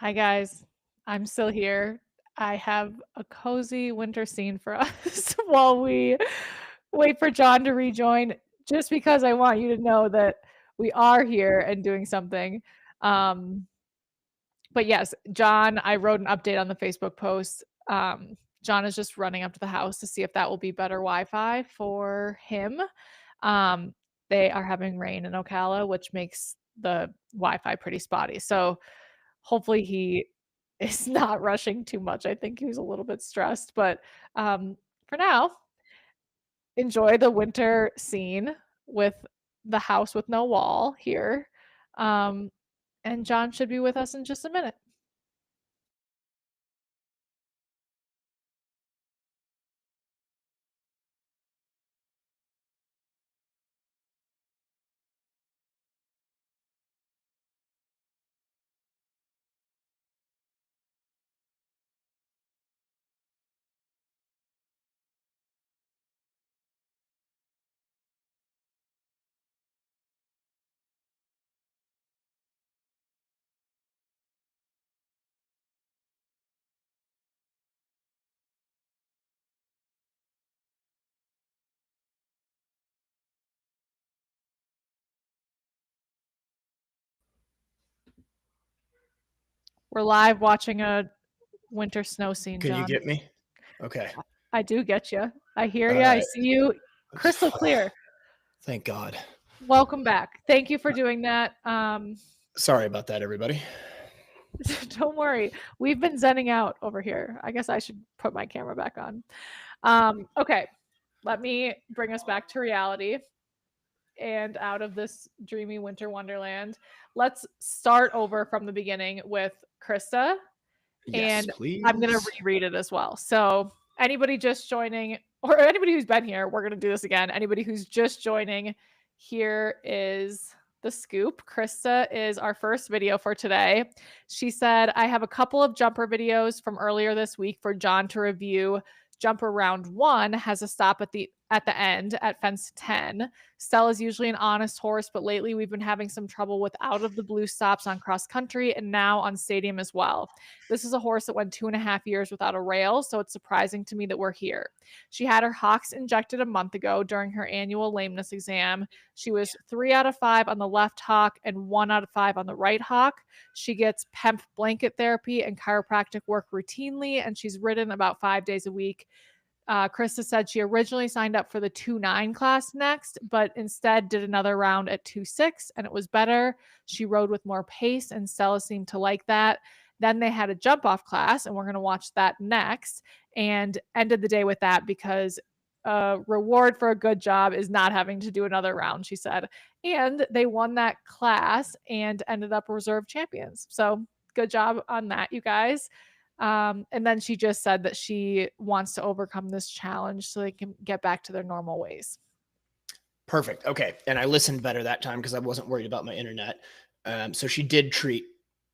Hi guys, I'm still here. I have a cozy winter scene for us while we wait for Jon to rejoin, just because I want you to know that we are here and doing something. Um, but yes, Jon, I wrote an update on the Facebook post. Jon is just running up to the house to see if that will be better Wi-Fi for him. Um, they are having rain in Ocala, which makes the Wi-Fi pretty spotty. So hopefully he is not rushing too much. I think he was a little bit stressed, but for now, enjoy the winter scene with the house with no wall here. Um, and Jon should be with us in just a minute. We're live watching a winter snow scene, Can you Jon. get me? Okay. I do get you. I hear All you. I right. see you crystal clear. Thank God. Welcome back. Thank you for doing that. Sorry about that, everybody. Don't worry. We've been zenning out over here. I guess I should put my camera back on. Okay. Let me bring us back to reality and out of this dreamy winter wonderland. Let's start over from the beginning with Krista, Yes, and I'm going to please. reread it as well. So, anybody just joining, or anybody who's been here, we're going to do this again. Anybody who's just joining, here is the scoop. Krista is our first video for today. She said, I have a couple of jumper videos from earlier this week for Jon to review. Jumper round 1 has a stop at the end at fence 10. Stella's usually an honest horse, but lately we've been having some trouble with out of the blue stops on cross country and now on stadium as well. This is a horse that went 2.5 years without a rail, so it's surprising to me that we're here. She had her hocks injected a month ago during her annual lameness exam. She was 3 out of 5 on the left hock and 1 out of 5 on the right hock. She gets PEMP blanket therapy and chiropractic work routinely, and she's ridden about 5 days a week. Krista said she originally signed up for the 2.9 class next, but instead did another round at 2.6, and it was better. She rode with more pace, and Stella seemed to like that. Then they had a jump off class, and we're going to watch that next, and ended the day with that because a reward for a good job is not having to do another round, she said. And they won that class and ended up reserve champions. So good job on that, you guys. And then she just said that she wants to overcome this challenge so they can get back to their normal ways. Perfect. Okay. And I listened better that time because I wasn't worried about my internet. So she did treat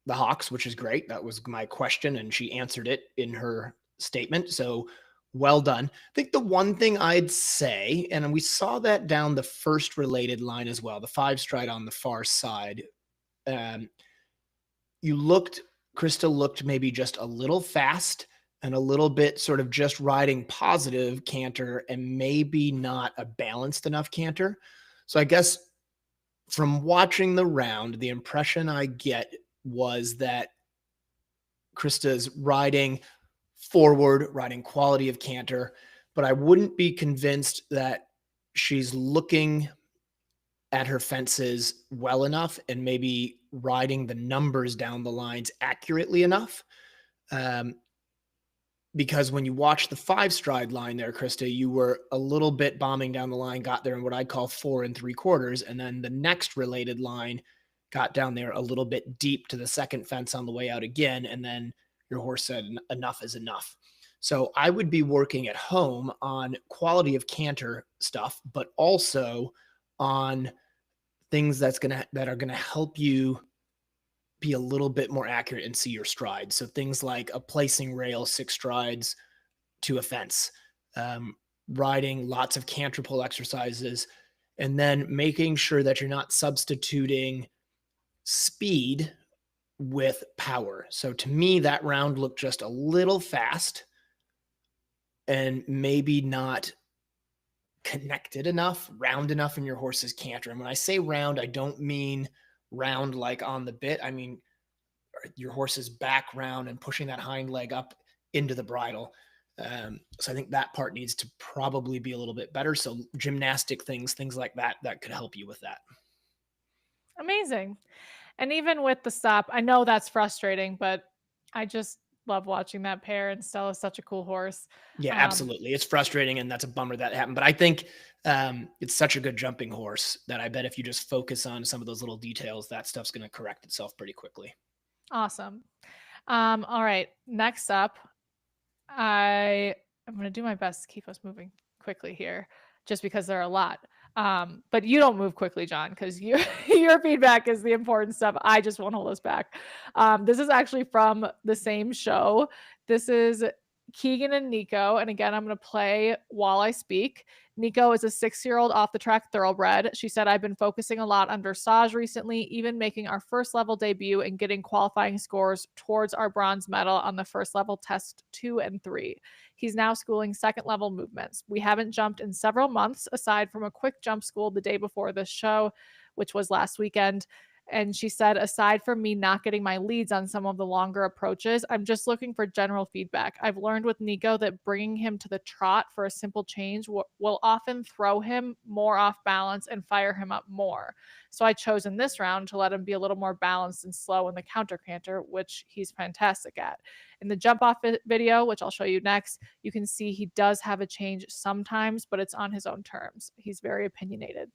the hawks, which is great. That was my question, and she answered it in her statement. So well done. I think the one thing I'd say, and we saw that down the first related line as well, the 5 stride on the far side. Krista looked maybe just a little fast and a little bit sort of just riding positive canter and maybe not a balanced enough canter. So I guess from watching the round, the impression I get was that Krista's riding forward, riding quality of canter, but I wouldn't be convinced that she's looking at her fences well enough and maybe riding the numbers down the lines accurately enough. Because when you watch the 5 stride line there, Krista, you were a little bit bombing down the line, got there in what I call 4 3/4. And then the next related line got down there a little bit deep to the second fence on the way out again. And then your horse said, enough is enough. So I would be working at home on quality of canter stuff, but also on things that are going to help you be a little bit more accurate and see your strides. So things like a placing rail 6 strides to a fence, riding lots of canter pull exercises, and then making sure that you're not substituting speed with power. So to me, that round looked just a little fast and maybe not connected enough, round enough in your horse's canter. And when I say round, I don't mean round like on the bit. I mean your horse's back round and pushing that hind leg up into the bridle. So I think that part needs to probably be a little bit better. So gymnastic things like that, that could help you with that. Amazing. And even with the stop, I know that's frustrating, but I just love watching that pair, and Stella's such a cool horse. Yeah, Um, absolutely. It's frustrating, and that's a bummer that happened. But I think it's such a good jumping horse that I bet if you just focus on some of those little details, that stuff's going to correct itself pretty quickly. awesome. All right. Next up, I am going to do my best to keep us moving quickly here, just because there are a lot. But you don't move quickly, Jon, because your feedback is the important stuff. I just won't hold us back. This is actually from the same show. This is Keegan and Nico. And again, I'm going to play while I speak. Nico is a 6-year-old off the track thoroughbred. She said, I've been focusing a lot on dressage recently, even making our first level debut and getting qualifying scores towards our bronze medal on the first level test 2 and 3. He's now schooling second level movements. We haven't jumped in several months, aside from a quick jump school the day before this show, which was last weekend. And she said, aside from me not getting my leads on some of the longer approaches, I'm just looking for general feedback. I've learned with Nico that bringing him to the trot for a simple change will often throw him more off balance and fire him up more. So I chose in this round to let him be a little more balanced and slow in the counter canter, which he's fantastic at. In the jump off video, which I'll show you next, you can see he does have a change sometimes, but it's on his own terms. He's very opinionated.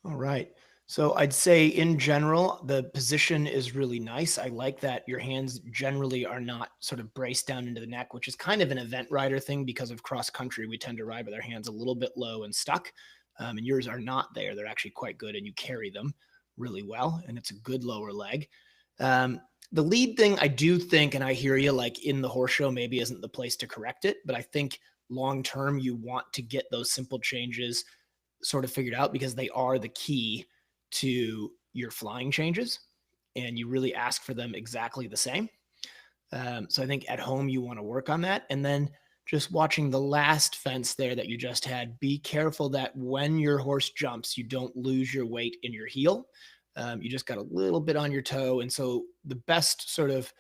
All right. So I'd say in general, the position is really nice. I like that your hands generally are not sort of braced down into the neck, which is kind of an event rider thing because of cross country. We tend to ride with our hands a little bit low and stuck. And yours are not there. They're actually quite good and you carry them really well. And it's a good lower leg. The lead thing, I do think, and I hear you, like in the horse show, maybe isn't the place to correct it. But I think long term, you want to get those simple changes sort of figured out because they are the key to your flying changes and you really ask for them exactly the same. So I think at home you want to work on that. And then just watching the last fence there that you just had, be careful that when your horse jumps, you don't lose your weight in your heel. You just got a little bit on your toe. And so the best sort of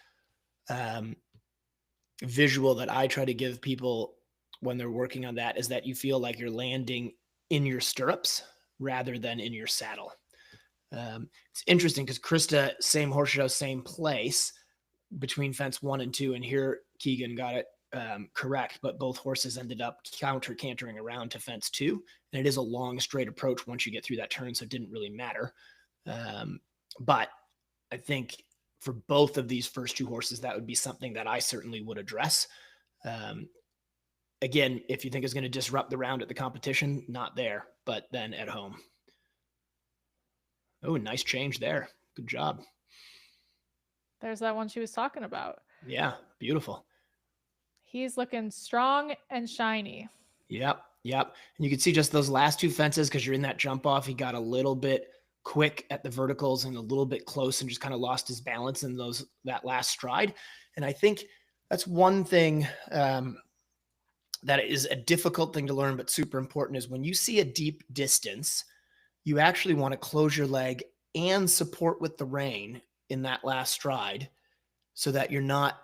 visual that I try to give people when they're working on that is that you feel like you're landing in your stirrups rather than in your saddle. It's interesting because Krista, same horse show, same place between fence 1 and 2. And here Keegan got it correct, but both horses ended up counter cantering around to fence 2. And it is a long straight approach once you get through that turn. So it didn't really matter. But I think for both of these first 2 horses, that would be something that I certainly would address. Again, if you think it's going to disrupt the round at the competition, not there, but then at home. Oh, nice change there. Good job. There's that one she was talking about. Yeah, beautiful. He's looking strong and shiny. Yep. And you can see just those last 2 fences because you're in that jump off. He got a little bit quick at the verticals and a little bit close and just kind of lost his balance in that last stride. And I think that's one thing that is a difficult thing to learn, but super important, is when you see a deep distance, you actually want to close your leg and support with the rein in that last stride so that you're not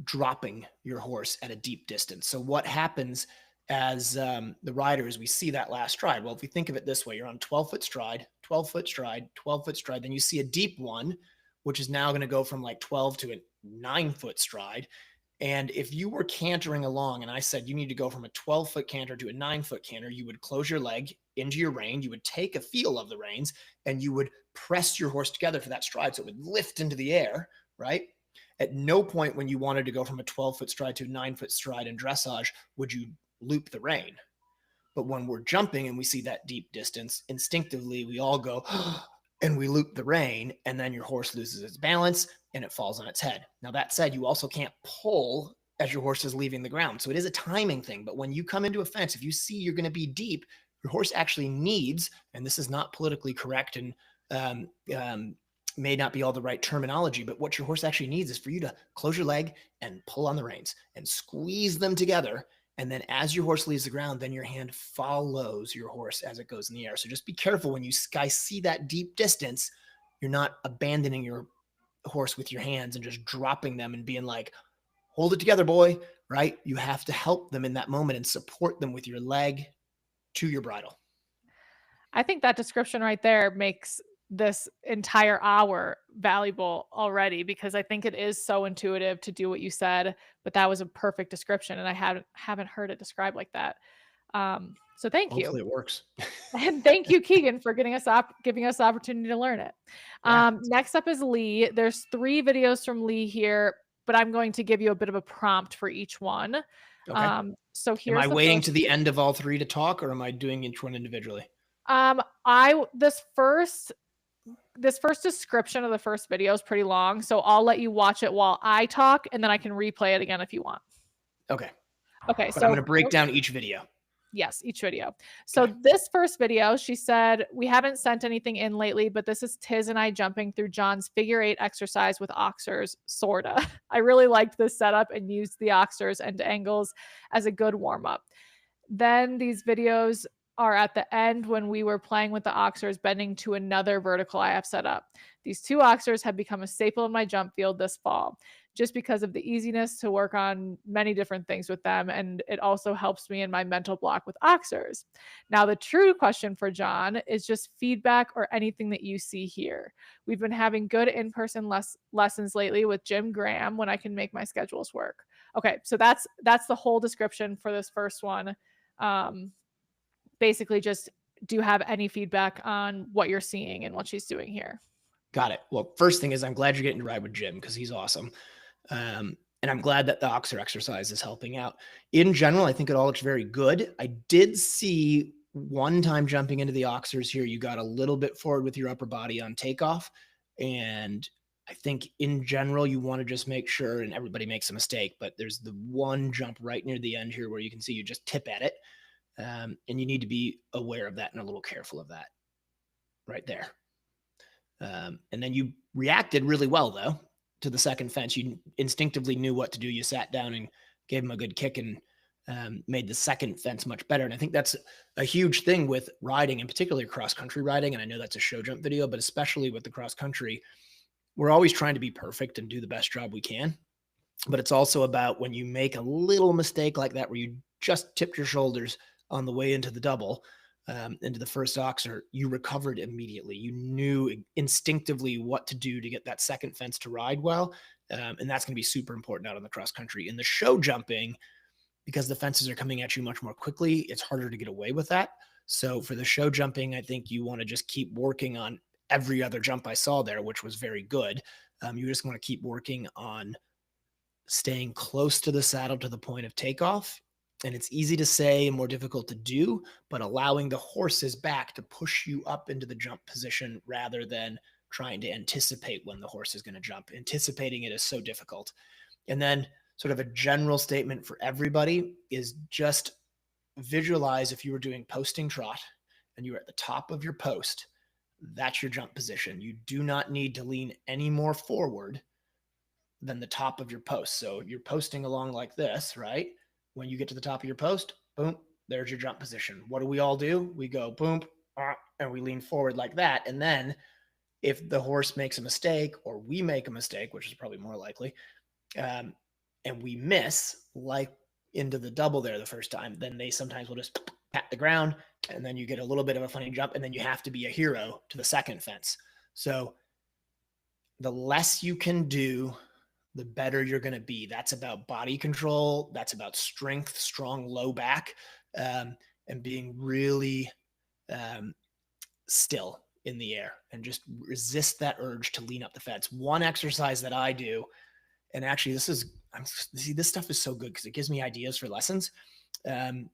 dropping your horse at a deep distance. So what happens as the rider is we see that last stride. Well, if we think of it this way, you're on 12-foot stride, 12-foot stride, 12-foot stride, then you see a deep one, which is now going to go from like 12 to a 9-foot stride. And if you were cantering along and I said you need to go from a 12-foot canter to a 9-foot canter, you would close your leg into your rein, you would take a feel of the reins, and you would press your horse together for that stride so it would lift into the air, right? At no point when you wanted to go from a 12-foot stride to a 9-foot stride in dressage would you loop the rein. But when we're jumping and we see that deep distance, instinctively we all go, and we loop the rein, and then your horse loses its balance and it falls on its head. Now, that said, you also can't pull as your horse is leaving the ground. So it is a timing thing. But when you come into a fence, if you see you're going to be deep, your horse actually needs, and this is not politically correct and um, um, may not be all the right terminology, but what your horse actually needs is for you to close your leg and pull on the reins and squeeze them together. And then as your horse leaves the ground, then your hand follows your horse as it goes in the air. So just be careful when you guys see that deep distance, you're not abandoning your horse with your hands and just dropping them and being like, hold it together, boy, right? You have to help them in that moment and support them with your leg to your bridle. I think that description right there makes this entire hour valuable already, because I think it is so intuitive to do what you said, but that was a perfect description and I haven't heard it described like that. So thank you. Hopefully it works. And thank you, Keegan, for giving us the opportunity to learn it. Yeah. Next up is Lee. There's 3 videos from Lee here, but I'm going to give you a bit of a prompt for each one. Okay. So Am I here's the waiting first. to the end of all 3 to talk, or am I doing each one individually? This first description of the first video is pretty long, so I'll let you watch it while I talk, and then I can replay it again if you want. Okay. Okay, But so I'm going to break down each video. yes, each video. So Okay. this first video, she said, we haven't sent anything in lately, but this is Tiz and I jumping through Jon's figure 8 exercise with oxers, sorta. I really liked this setup and used the oxers and angles as a good warm up. Then these videos are at the end when we were playing with the oxers, bending to another vertical I have set up. These 2 oxers have become a staple in my jump field this fall, just because of the easiness to work on many different things with them. And it also helps me in my mental block with oxers. Now, the true question for Jon is just feedback or anything that you see here. We've been having good in-person lessons lately with Jim Graham when I can make my schedules work. Okay, so that's the whole description for this first one. Basically just, do you have any feedback on what you're seeing and what she's doing here? Got it. Well, first thing is I'm glad you're getting to ride with Jim because he's awesome. And I'm glad that the oxer exercise is helping out. In general, I think it all looks very good. I did see one time jumping into the oxers here, you got a little bit forward with your upper body on takeoff. And I think in general, you want to just make sure, and everybody makes a mistake, but there's the one jump right near the end here where you can see you just tip at it. And you need to be aware of that and a little careful of that right there. And then you reacted really well, though, to the second fence. You instinctively knew what to do. You sat down and gave him a good kick and made the second fence much better. And I think that's a huge thing with riding, and particularly cross-country riding. And I know that's a show jump video, but especially with the cross-country, we're always trying to be perfect and do the best job we can. But it's also about when you make a little mistake like that, where you just tipped your shoulders on the way into the double, into the first oxer, you recovered immediately. You knew instinctively what to do to get that second fence to ride well. And that's going to be super important out on the cross country. In the show jumping, because the fences are coming at you much more quickly, it's harder to get away with that. So for the show jumping, I think you want to just keep working on every other jump I saw there, which was very good. You just want to keep working on staying close to the saddle to the point of takeoff. And it's easy to say and more difficult to do, but allowing the horse's back to push you up into the jump position rather than trying to anticipate when the horse is going to jump. Anticipating it is so difficult. And then sort of a general statement for everybody is just visualize if you were doing posting trot and you were at the top of your post, that's your jump position. You do not need to lean any more forward than the top of your post. So you're posting along like this, right? When you get to the top of your post, boom, there's your jump position. What do we all do? We go boom, and we lean forward like that. And then if the horse makes a mistake or we make a mistake, which is probably more likely, and we miss, like into the double there the first time, then they sometimes will just pat the ground, and then you get a little bit of a funny jump, and then you have to be a hero to the second fence. So the less you can do, the better you're going to be. That's about body control. That's about strength, strong low back, and being really still in the air and just resist that urge to lean up the fence. One exercise that I do, and actually this stuff is so good because it gives me ideas for lessons. When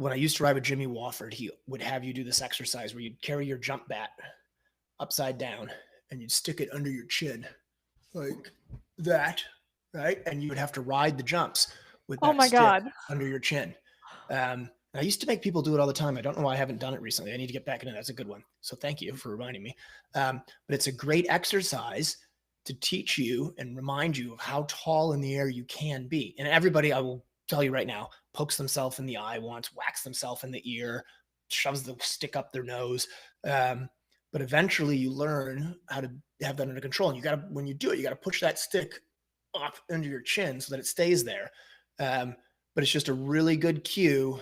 I used to ride with Jimmy Wofford, he would have you do this exercise where you'd carry your jump bat upside down and you'd stick it under your chin like that, right? And you would have to ride the jumps with that stick under your chin. And And I used to make people do it all the time. I don't know why I haven't done it recently. I need to get back into it. That's a good one. So thank you for reminding me. But it's a great exercise to teach you and remind you of how tall in the air you can be. And everybody, I will tell you right now, pokes themselves in the eye once, whacks themselves in the ear, shoves the stick up their nose. But eventually you learn how to have that under control. And you got to, when you do it, you got to push that stick up under your chin so that it stays there. But it's just a really good cue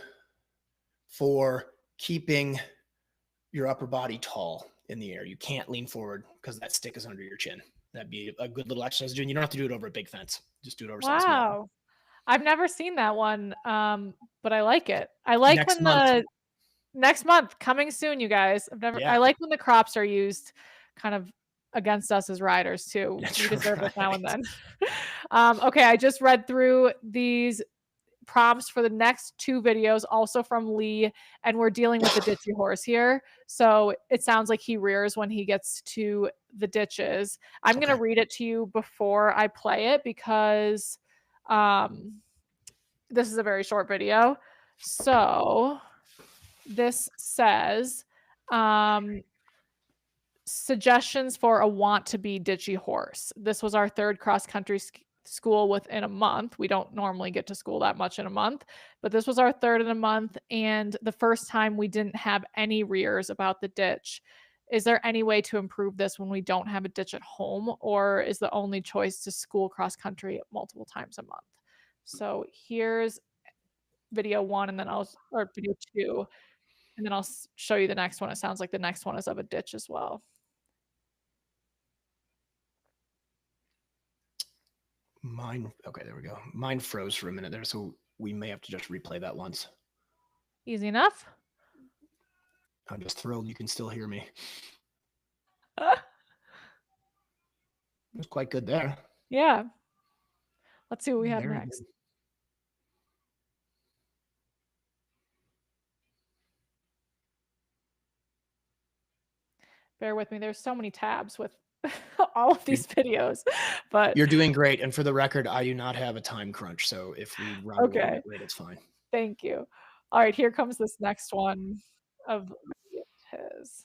for keeping your upper body tall in the air. You can't lean forward because that stick is under your chin. That'd be a good little exercise to do. And you don't have to do it over a big fence. Just do it over something small. Wow. I've never seen that one, but I like it. I like Next when month. next month, coming soon, you guys. I like when the crops are used kind of against us as riders too. That's We deserve it now and right. then. Okay, I just read through these prompts for the next 2 videos, also from Lee, and we're dealing with the ditchy horse here. So it sounds like he rears when he gets to the ditches. I'm Okay. gonna read it to you before I play it because this is a very short video. So this says, suggestions for a want to be ditchy horse. This was our 3rd cross country school within a month. We don't normally get to school that much in a month, but this was our 3rd in a month. And the first time we didn't have any rears about the ditch. Is there any way to improve this when we don't have a ditch at home, or is the only choice to school cross country multiple times a month? So here's video 1, and then or video 2, and then I'll show you the next one. It sounds like the next one is of a ditch as well. Okay, there we go. Mine froze for a minute there, so we may have to just replay that once. Easy enough. I'm just thrilled you can still hear me. It was quite good there. Yeah. Let's see what we have Very next. good. Bear with me. There's so many tabs with all of these videos, but you're doing great. And for the record, I do not have a time crunch. So if we run a little okay. bit late, it's fine. Thank you. All right, here comes this next one of his.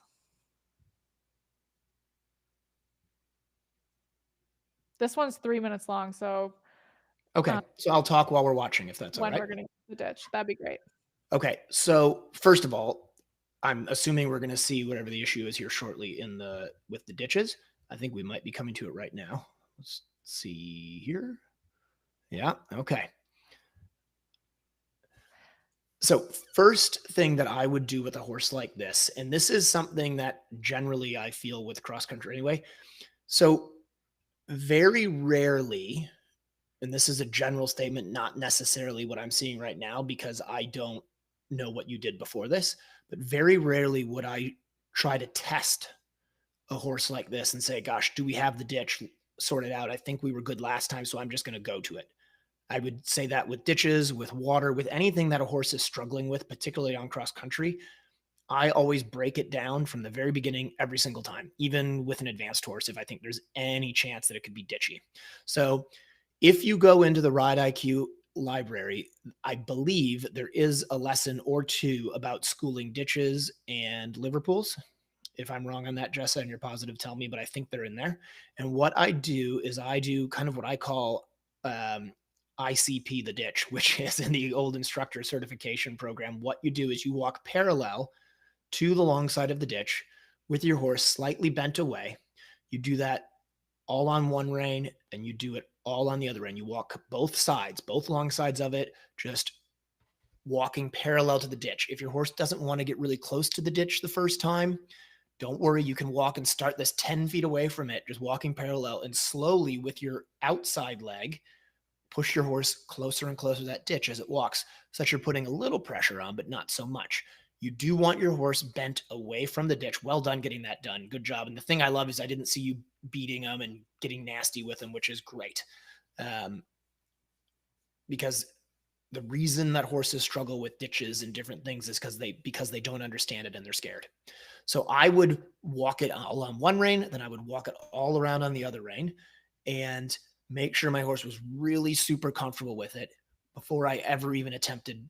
This one's 3 minutes long, so okay. So I'll talk while we're watching, if that's all right. When we're gonna get the ditch, that'd be great. Okay. So first of all, I'm assuming we're going to see whatever the issue is here shortly with the ditches. I think we might be coming to it right now. Let's see here. Yeah. Okay. So first thing that I would do with a horse like this, and this is something that generally I feel with cross country anyway. So very rarely, and this is a general statement, not necessarily what I'm seeing right now because I don't know what you did before this, but very rarely would I try to test a horse like this and say, gosh, do we have the ditch sorted out? I think we were good last time, so I'm just going to go to it. I would say that with ditches, with water, with anything that a horse is struggling with, particularly on cross country, I always break it down from the very beginning every single time, even with an advanced horse, if I think there's any chance that it could be ditchy. So if you go into the Ride IQ library, I believe there is a lesson or 2 about schooling ditches and liver pools. If I'm wrong on that, Jessa, and you're positive, tell me, but I think they're in there. And what I do is I do kind of what I call ICP the ditch, which is in the old instructor certification program. What you do is you walk parallel to the long side of the ditch with your horse slightly bent away. You do that all on one rein and you do it all on the other rein. You walk both sides, both long sides of it, just walking parallel to the ditch. If your horse doesn't want to get really close to the ditch the first time, don't worry. You can walk and start this 10 feet away from it, just walking parallel, and slowly with your outside leg, push your horse closer and closer to that ditch as it walks, so that you're putting a little pressure on, but not so much. You do want your horse bent away from the ditch. Well done getting that done. Good job. And the thing I love is I didn't see you beating them and getting nasty with them, which is great. Because the reason that horses struggle with ditches and different things is because they don't understand it and they're scared. So I would walk it all on one rein, then I would walk it all around on the other rein and make sure my horse was really super comfortable with it before I ever even attempted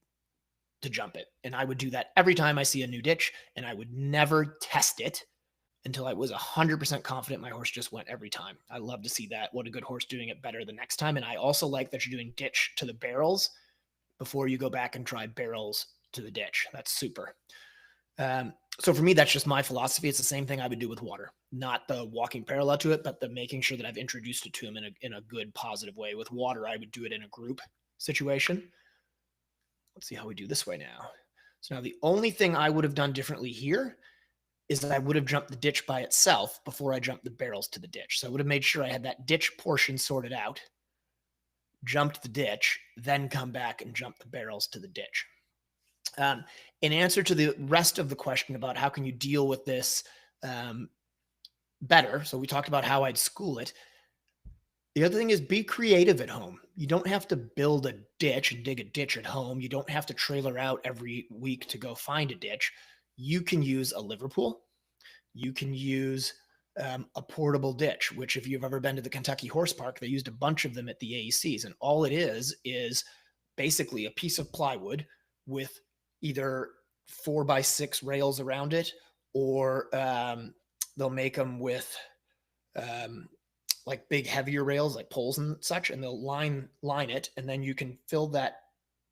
to jump it. And I would do that every time I see a new ditch, and I would never test it until I was 100% confident my horse just went every time. I love to see that. What a good horse doing it better the next time. And I also like that you're doing ditch to the barrels before you go back and try barrels to the ditch. That's super. So for me, that's just my philosophy. It's the same thing I would do with water, not the walking parallel to it, but the making sure that I've introduced it to him in a good, positive way. With water, I would do it in a group situation. Let's see how we do this way now. So now the only thing I would have done differently here is that I would have jumped the ditch by itself before I jumped the barrels to the ditch. So I would have made sure I had that ditch portion sorted out, jumped the ditch, then come back and jump the barrels to the ditch. In answer to the rest of the question about how can you deal with this better, so we talked about how I'd school it. The other thing is be creative at home. You don't have to build a ditch and dig a ditch at home. You don't have to trailer out every week to go find a ditch. You can use a Liverpool. You can use a portable ditch, which if you've ever been to the Kentucky Horse Park, they used a bunch of them at the AECs. And all it is basically a piece of plywood with either 4x6 rails around it, or they'll make them with like big heavier rails like poles and such, and they'll line it, and then you can fill that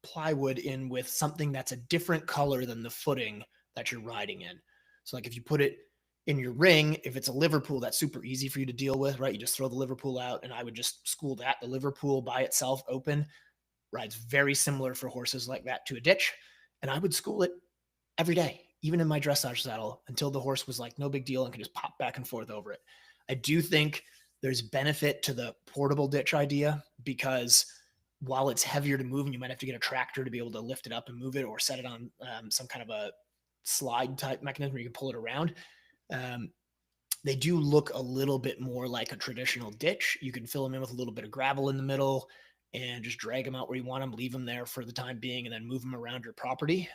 plywood in with something that's a different color than the footing that you're riding in. So like if you put it in your ring, if it's a Liverpool, that's super easy for you to deal with, right? You just throw the Liverpool out, and I would just school that. The Liverpool by itself open rides very similar for horses like that to a ditch. And I would school it every day, even in my dressage saddle, until the horse was like no big deal and could just pop back and forth over it. I do think there's benefit to the portable ditch idea, because while it's heavier to move and you might have to get a tractor to be able to lift it up and move it, or set it on some kind of a slide type mechanism where you can pull it around, they do look a little bit more like a traditional ditch. You can fill them in with a little bit of gravel in the middle and just drag them out where you want them, leave them there for the time being, and then move them around your property,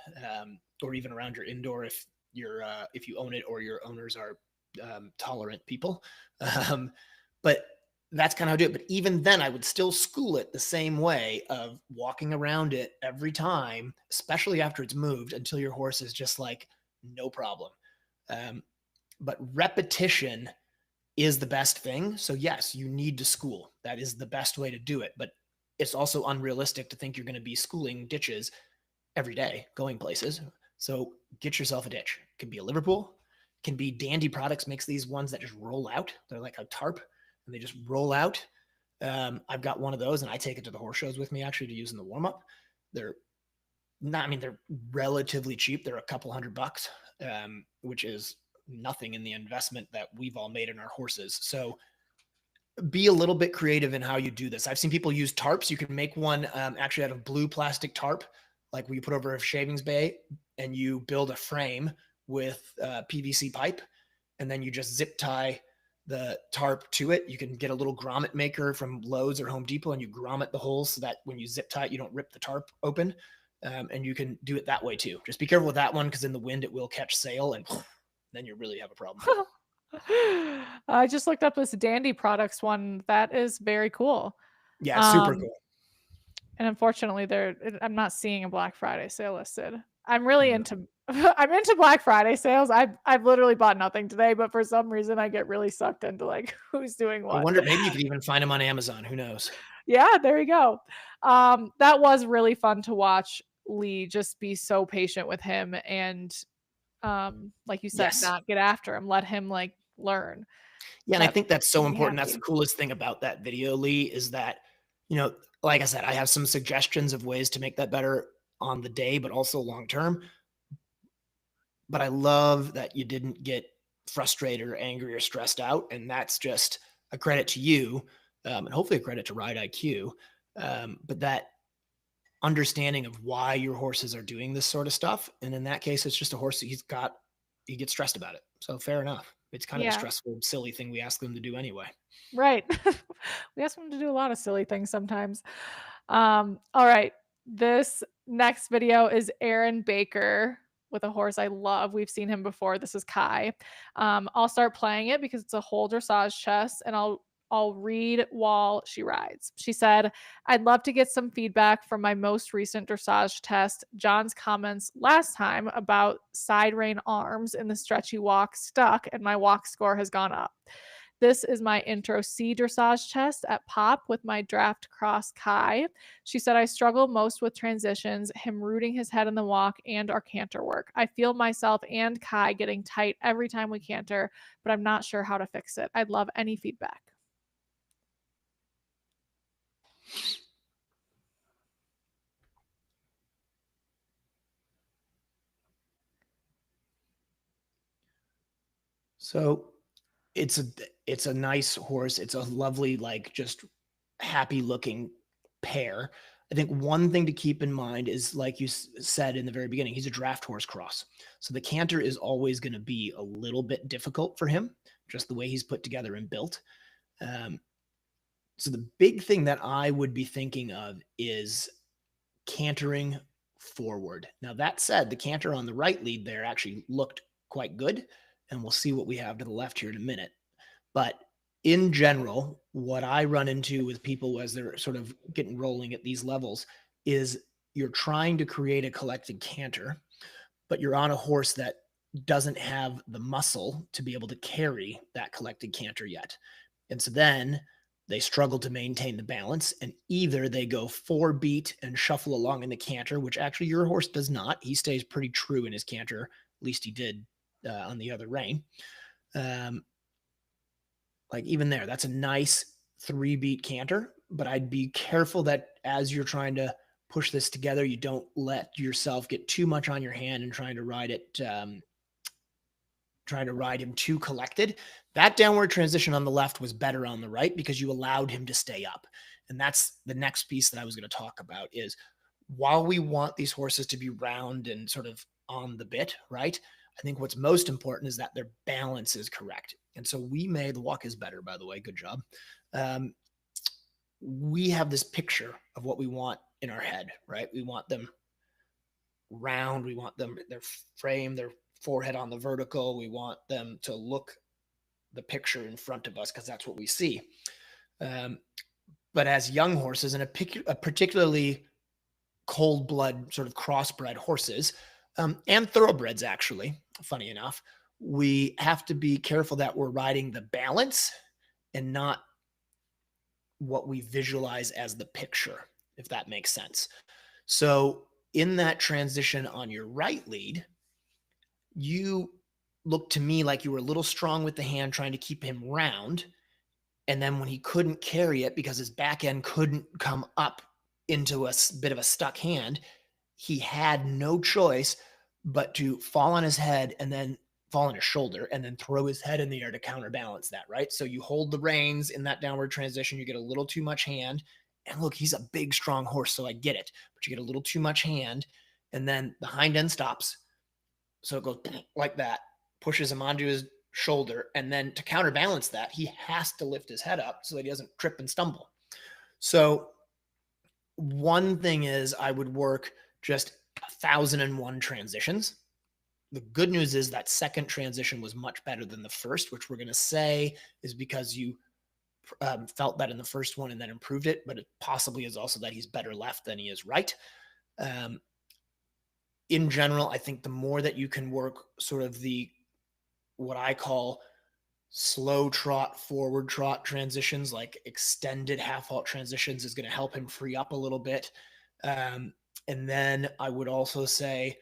or even around your indoor if you own it or your owners are tolerant people. But that's kind of how I do it. But even then, I would still school it the same way of walking around it every time, especially after it's moved, until your horse is just like, no problem. But repetition is the best thing. So yes, you need to school. That is the best way to do it. But it's also unrealistic to think you're going to be schooling ditches every day, going places. So get yourself a ditch. It can be a Liverpool. It can be Dandy Products makes these ones that just roll out. They're like a tarp, and they just roll out. I've got one of those, and I take it to the horse shows with me actually to use in the warm up. They're relatively cheap. They're a couple $100, which is nothing in the investment that we've all made in our horses. So be a little bit creative in how you do this. I've seen people use tarps. You can make one actually out of blue plastic tarp, like where you put over a shavings bay, and you build a frame with PVC pipe, and then you just zip tie the tarp to it. You can get a little grommet maker from Lowe's or Home Depot, and you grommet the holes so that when you zip tie it, you don't rip the tarp open. And you can do it that way too. Just be careful with that one, because in the wind it will catch sail, and then you really have a problem. I just looked up this Dandy Products one. That is very cool. Yeah, it's super cool. And unfortunately, I'm not seeing a Black Friday sale listed. I'm really into I'm into Black Friday sales. I've literally bought nothing today, but for some reason I get really sucked into like who's doing what. I wonder, maybe you could even find them on Amazon. Who knows? Yeah, there you go. That was really fun to watch Lee just be so patient with him, and like you said, Yes. not get after him, let him like learn. Yeah, and I think that's so important. happy. That's the coolest thing about that video, Lee, is that, like I said, I have some suggestions of ways to make that better on the day, but also long term. But I love that you didn't get frustrated or angry or stressed out. And that's just a credit to you, and hopefully a credit to Ride IQ. But that understanding of why your horses are doing this sort of stuff. And in that case, it's just a horse that he gets stressed about it. So fair enough. It's kind of a stressful, silly thing we ask them to do anyway. Right. We ask them to do a lot of silly things sometimes. All right. This next video is Aaron Baker with a horse I love. We've seen him before. This is Kai. I'll start playing it because it's a whole dressage chess, and I'll I'll read while she rides. She said, I'd love to get some feedback from my most recent dressage test. John's comments last time about side rein arms in the stretchy walk stuck, and my walk score has gone up. This is my intro C dressage test at Pop with my draft cross Kai. She said, I struggle most with transitions, him rooting his head in the walk, and our canter work. I feel myself and Kai getting tight every time we canter, but I'm not sure how to fix it. I'd love any feedback. So it's a nice horse. It's a lovely, like, just happy looking pair. I think one thing to keep in mind is, like you said in the very beginning, he's a draft horse cross. So the canter is always going to be a little bit difficult for him, just the way he's put together and built. So the big thing that I would be thinking of is cantering forward. Now, that said, the canter on the right lead there actually looked quite good, and we'll see what we have to the left here in a minute. But in general, what I run into with people as they're sort of getting rolling at these levels is you're trying to create a collected canter, but you're on a horse that doesn't have the muscle to be able to carry that collected canter yet. And so then they struggle to maintain the balance, and either they go 4-beat and shuffle along in the canter, which actually your horse does not. He stays pretty true in his canter. At least he did on the other rein. Like even there, that's a nice 3-beat canter, but I'd be careful that as you're trying to push this together, you don't let yourself get too much on your hand and trying to ride him too collected. That downward transition on the left was better on the right because you allowed him to stay up. And that's the next piece that I was going to talk about is while we want these horses to be round and sort of on the bit, right? I think what's most important is that their balance is correct. And so the walk is better, by the way, good job. We have this picture of what we want in our head, right? We want them round. We want them, their frame, their forehead on the vertical. We want them to look the picture in front of us because that's what we see. But as young horses and a particularly cold blood sort of crossbred horses, and thoroughbreds, actually, funny enough, we have to be careful that we're riding the balance and not what we visualize as the picture, if that makes sense. So in that transition on your right lead, you look to me like you were a little strong with the hand trying to keep him round. And then when he couldn't carry it because his back end couldn't come up into a bit of a stuck hand, he had no choice but to fall on his head and then fall on his shoulder and then throw his head in the air to counterbalance that, right? So you hold the reins in that downward transition, you get a little too much hand. And look, he's a big, strong horse, so I get it. But you get a little too much hand, and then the hind end stops. So it goes like that, pushes him onto his shoulder, and then to counterbalance that, he has to lift his head up so that he doesn't trip and stumble. So one thing is I would work just 1,001 transitions. The good news is that second transition was much better than the first, which we're going to say is because you felt that in the first one and then improved it, but it possibly is also that he's better left than he is right. In general, I think the more that you can work sort of what I call slow trot, forward trot transitions, like extended half halt transitions, is going to help him free up a little bit. And then I would also say,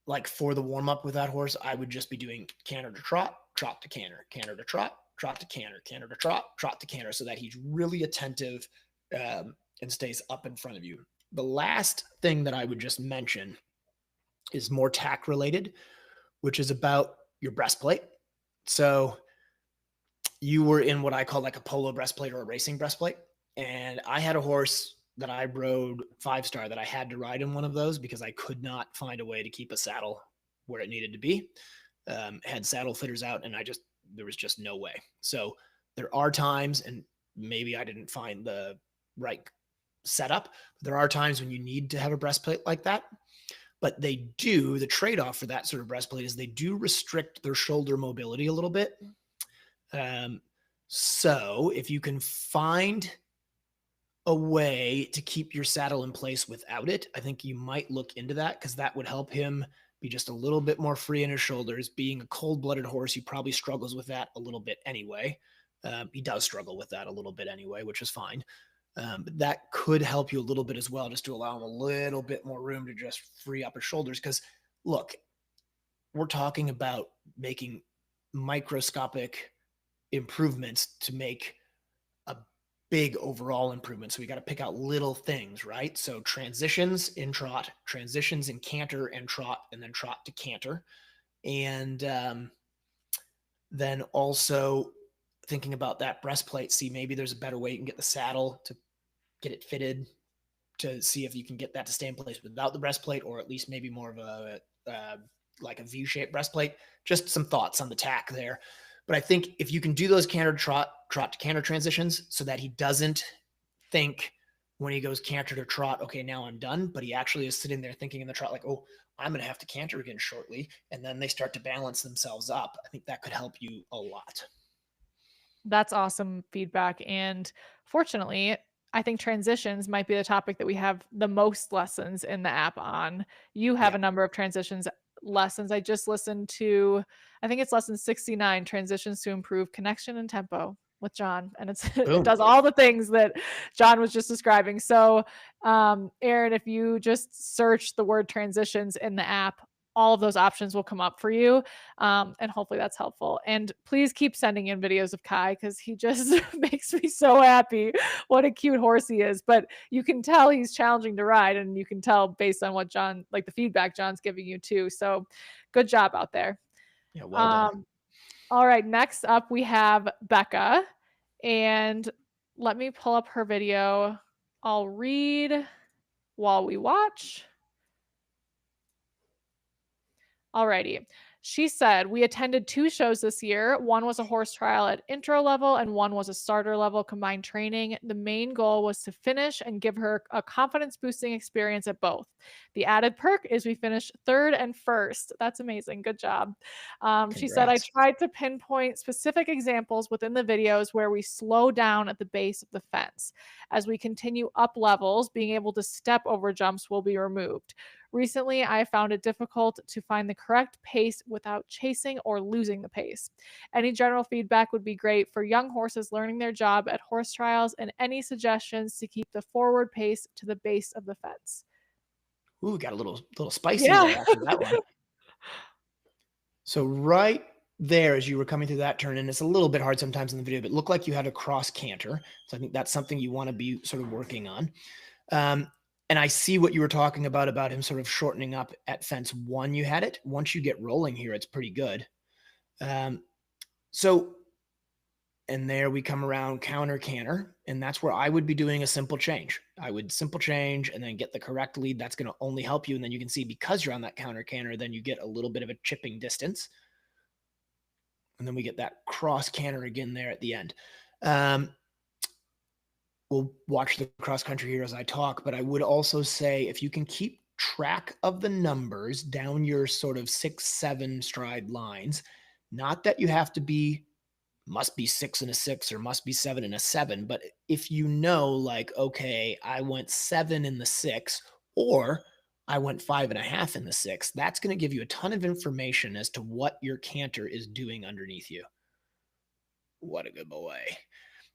like for the warm up with that horse, I would just be doing canter to trot to canter to trot to canter to trot to canter, so that he's really attentive and stays up in front of you. The last thing that I would just mention is more tack related, which is about your breastplate. So you were in what I call like a polo breastplate or a racing breastplate. And I had a horse that I rode 5-star that I had to ride in one of those because I could not find a way to keep a saddle where it needed to be. Had saddle fitters out and there was just no way. So there are times, and maybe I didn't find the right setup, but there are times when you need to have a breastplate like that. But the trade-off for that sort of breastplate is they do restrict their shoulder mobility a little bit. So if you can find a way to keep your saddle in place without it, I think you might look into that, because that would help him be just a little bit more free in his shoulders. Being a cold-blooded horse, he probably struggles with that a little bit anyway. He does struggle with that a little bit anyway, which is fine. But that could help you a little bit as well, just to allow him a little bit more room to just free up his shoulders. Because look, we're talking about making microscopic improvements to make a big overall improvement. So we got to pick out little things, right? So transitions in trot, transitions in canter and trot, and then trot to canter. And then also thinking about that breastplate, see maybe there's a better way you can get the saddle to get it fitted, to see if you can get that to stay in place without the breastplate, or at least maybe more of a like a V-shaped breastplate. Just some thoughts on the tack there. But I think if you can do those canter trot to canter transitions, so that he doesn't think when he goes canter to trot, okay, now I'm done, but he actually is sitting there thinking in the trot like, oh, I'm going to have to canter again shortly, and then they start to balance themselves up. I think that could help you a lot. That's awesome feedback. And fortunately, I think transitions might be the topic that we have the most lessons in the app on. You have Yeah. a number of transitions lessons. I just listened to, I think it's lesson 69, transitions to improve connection and tempo with Jon. And it Boom. does all the things that Jon was just describing. So, Aaron, if you just search the word transitions in the app, all of those options will come up for you. And hopefully that's helpful. And please keep sending in videos of Kai, because he just makes me so happy. What a cute horse he is. But you can tell he's challenging to ride, and you can tell based on what Jon, like the feedback Jon's giving you too. So good job out there. Yeah, well done. All right, next up we have Becca. And let me pull up her video. I'll read while we watch. Alrighty. She said, we attended 2 shows this year. One was a horse trial at intro level, and one was a starter level combined training. The main goal was to finish and give her a confidence boosting experience at both. The added perk is we finished 3rd and 1st. That's amazing. Good job. She said, I Congrats. tried to pinpoint specific examples within the videos where we slow down at the base of the fence. As we continue up levels, being able to step over jumps will be removed. Recently, I found it difficult to find the correct pace without chasing or losing the pace. Any general feedback would be great for young horses learning their job at horse trials, and any suggestions to keep the forward pace to the base of the fence. Ooh, got a little spicy Yeah. there after that one. So right there, as you were coming through that turn, and it's a little bit hard sometimes in the video, but it looked like you had a cross canter. So I think that's something you want to be sort of working on. And I see what you were talking about him sort of shortening up at fence 1. You had it. Once you get rolling here, it's pretty good. So, and there we come around counter canter, and that's where I would be doing a simple change. I would simple change and then get the correct lead. That's going to only help you. And then you can see, because you're on that counter canter, then you get a little bit of a chipping distance. And then we get that cross canter again there at the end. We'll watch the cross country here as I talk, but I would also say, if you can keep track of the numbers down your sort of 6, 7 stride lines, not that you have to be, must be 6 and a 6 or must be 7 and a 7, but if you know, like, okay, I went 7 in the 6, or I went 5.5 in the 6, that's going to give you a ton of information as to what your canter is doing underneath you. What a good boy.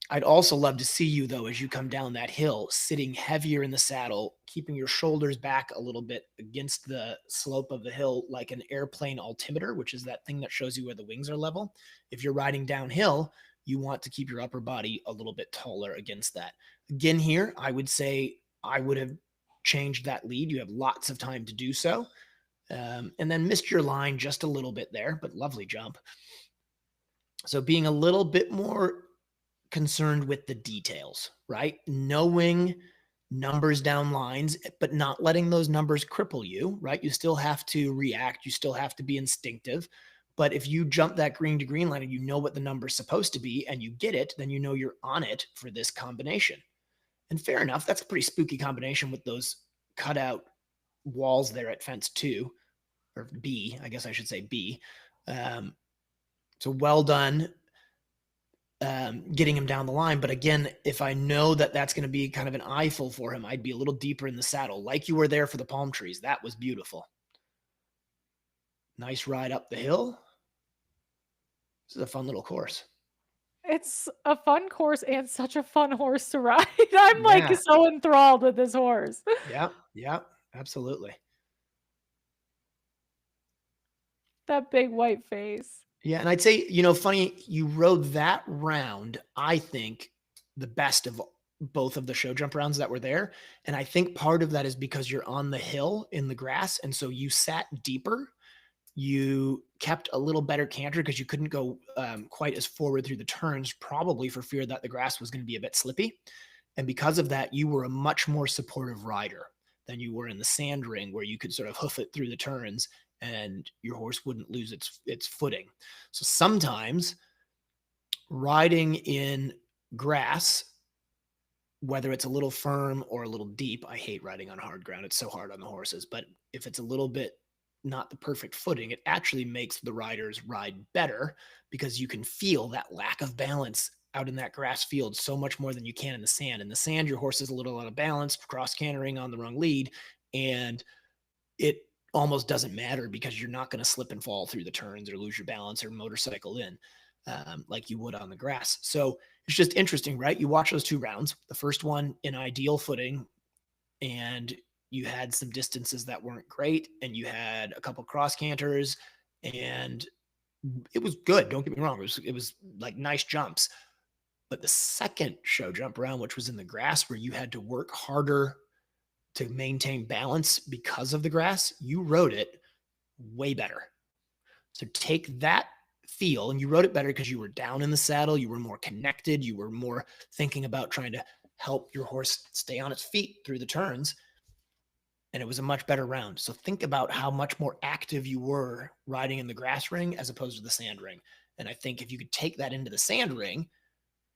I'd also love to see you, though, as you come down that hill, sitting heavier in the saddle, keeping your shoulders back a little bit against the slope of the hill, like an airplane altimeter, which is that thing that shows you where the wings are level. If you're riding downhill, you want to keep your upper body a little bit taller against that. Again, here, I would say I would have changed that lead. You have lots of time to do so. And then missed your line just a little bit there, but lovely jump. So being a little bit more concerned with the details, right? Knowing numbers down lines, but not letting those numbers cripple you, right? You still have to react. You still have to be instinctive. But if you jump that green to green line and you know what the number's supposed to be and you get it, then you know you're on it for this combination. And fair enough, that's a pretty spooky combination with those cutout walls there at fence 2, or B, I guess I should say B. So well done. getting him down the line. But again, if I know that that's going to be kind of an eyeful for him, I'd be a little deeper in the saddle, like you were there for the palm trees. That was beautiful. Nice ride up the hill. This is a fun little course. It's a fun course and such a fun horse to ride. I'm like Yeah. so enthralled with this horse. Yeah. Yeah. Absolutely. That big white face. Yeah. And I'd say, funny, you rode that round, I think, the best of both of the show jump rounds that were there. And I think part of that is because you're on the hill in the grass. And so you sat deeper. You kept a little better canter because you couldn't go quite as forward through the turns, probably for fear that the grass was going to be a bit slippy. And because of that, you were a much more supportive rider than you were in the sand ring, where you could sort of hoof it through the turns and your horse wouldn't lose its footing. So sometimes riding in grass, whether it's a little firm or a little deep, I hate riding on hard ground. It's so hard on the horses. But if it's a little bit not the perfect footing, it actually makes the riders ride better because you can feel that lack of balance out in that grass field so much more than you can in the sand. In the sand, your horse is a little out of balance, cross cantering on the wrong lead, and it almost doesn't matter because you're not going to slip and fall through the turns or lose your balance or motorcycle in like you would on the grass. So it's just interesting, right? You watch those two rounds, the first one in ideal footing, and you had some distances that weren't great, and you had a couple cross canters, and it was good. Don't get me wrong. It was like nice jumps. But the second show jump round, which was in the grass, where you had to work harder to maintain balance because of the grass, you rode it way better. So take that feel, and you rode it better because you were down in the saddle, you were more connected, you were more thinking about trying to help your horse stay on its feet through the turns, and it was a much better round. So think about how much more active you were riding in the grass ring as opposed to the sand ring. And I think if you could take that into the sand ring,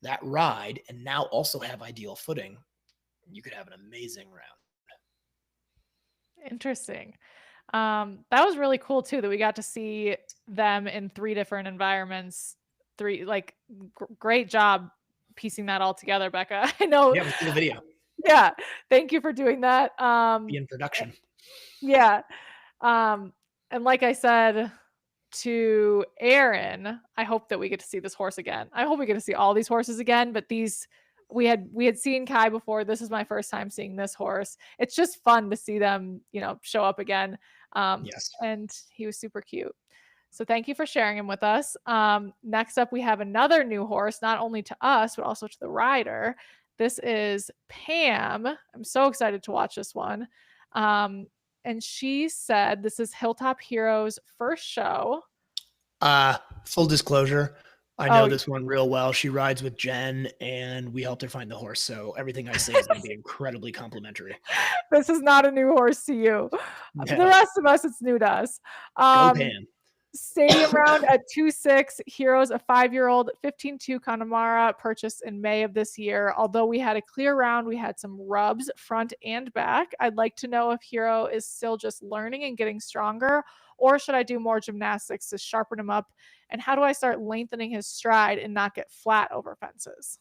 that ride, and now also have ideal footing, you could have an amazing round. Interesting. That was really cool too that we got to see them in 3 different environments. Great job piecing that all together, Becca. I know. Yeah, we see the video. Yeah. Thank you for doing that. Be in production. Yeah. And like I said to Aaron, I hope that we get to see this horse again. I hope we get to see all these horses again, but we had seen Kai before. This is my first time seeing this horse. It's just fun to see them, show up again. Yes. And he was super cute. So thank you for sharing him with us. Next up, we have another new horse, not only to us, but also to the rider. This is Pam. I'm so excited to watch this one. And she said this is Hilltop Heroes' first show. Full disclosure, I know this one real well. She rides with Jen, and we helped her find the horse. So everything I say is going to be incredibly complimentary. This is not a new horse to you. No. The rest of us, it's new to us. Go Pam. Stadium round at 2-6. Heroes, a 5-year-old, 15-2 Connemara, purchased in May of this year. Although we had a clear round, we had some rubs front and back. I'd like to know if Hero is still just learning and getting stronger, or should I do more gymnastics to sharpen him up? And how do I start lengthening his stride and not get flat over fences?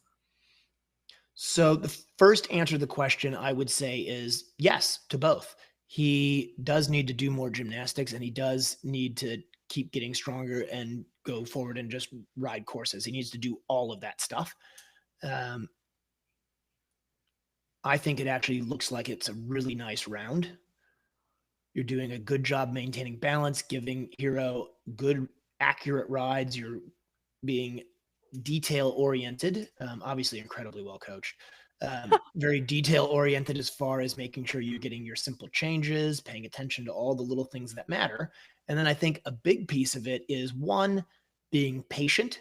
So the first answer to the question I would say is yes to both. He does need to do more gymnastics, and he does need to keep getting stronger and go forward and just ride courses. He needs to do all of that stuff. I think it actually looks like it's a really nice round. You're doing a good job maintaining balance, giving Hero good, accurate rides. You're being detail oriented, obviously incredibly well coached. Very detail oriented as far as making sure you're getting your simple changes, paying attention to all the little things that matter. And then I think a big piece of it is, one, being patient.